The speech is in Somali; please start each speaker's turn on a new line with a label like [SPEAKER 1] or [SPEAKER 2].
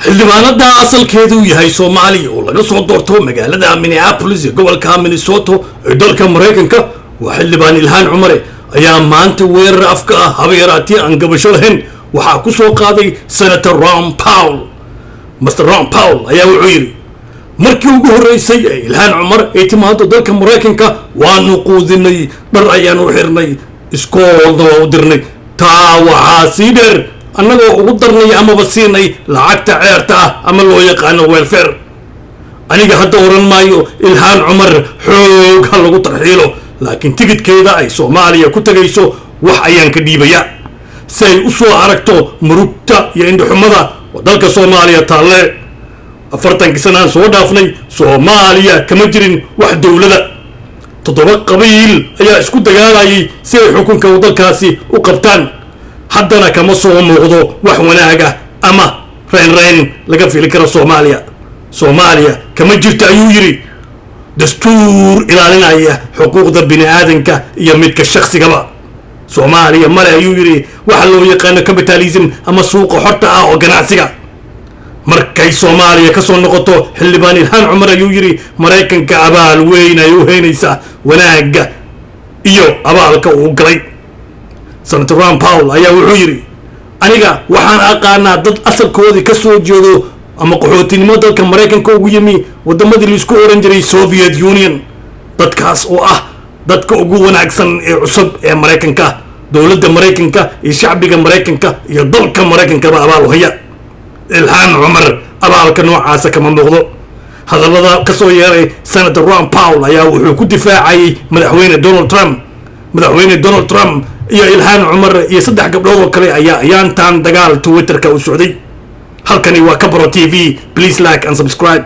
[SPEAKER 1] xildhibaanada asalkeedu yahay Soomaaliya oo laga soo doorto magaalada Minneapolis ee gobolka Minnesota ee dalka Mareykanka waa xildhibaan Ilhaan Cumar ayaa maanta weerar afka ah habeeraati aan gabasho lahayn waxa ku soo qaaday Senator Ron Paul. Mr. Ron Paul ayaa wuxuu yiri markii ugu horeysay Ilhaan Cumar ay timaado dalka Mareykanka waanu quudinay dhar ayaan u xirnay iskoolda u dirnay taa waxaa sii dheer annagoo ugu darnay ama basiinay lacagta ceerta ama loo yaqaan welfare aniga hadda oran maayo Ilhaan Cumar xoog hal lagu tarxiilo laakiin tigidkeeda ay Soomaaliya ku tagayso wax ayaan ka dhiibaya say u soo aragto murugta iyo indhaxumada dalka Soomaaliya taalle 40 sano soo dhaafnay Soomaaliya kama jirin wax dawladda toddoba qabiil ayaa isku dagaalayay si ay xukunka dalkaasi u qabtaan haddana kama soo muuqdo wax wanaaga ama reyn laga fili karo Soomaaliya kama jirto ayuu yiri dastuur ilaalinaya xuquuqda bini'aadanka iyo midka shakhsigaba Soomaaliya male ayuu yiri waxa loo yaqaan capitalism ama suuqa xorta ah oo ganacsiga markay Soomaaliya ka soo noqoto xildhibaan Ilhaan Cumar ayuu yiri Mareykanka abaal weyn ay u heynaysaa wanaaga iyo abaalka uu galay Senator Ron Paul ayaa wuxuu yiri aniga waxaan aqaanaa dad asalkoodii ka soo jeedo ama qaxootinimo dalka Mareykanka ugu yimi wadamadii la isku oran jiray Soviet Union dadkaas oo ah dadka ugu wanaagsan ee cusub ee Mareykanka dawladda Mareykanka iyo shacbiga Mareykanka iyo dalka Mareykanka abaal u haya Ilhaan Cumar abaalka noocaas kama muuqdo hadallada ka soo yeeray Senator Ron Paul ayaa wuxuu ku difaacay madaxweyne Donald Trump iyo Ilhaan Cumar iyo saddex gabdhood oo kale ayaa ayaantan dagaal Twitter-ka u socday halkani waa Kabro TV please like and subscribe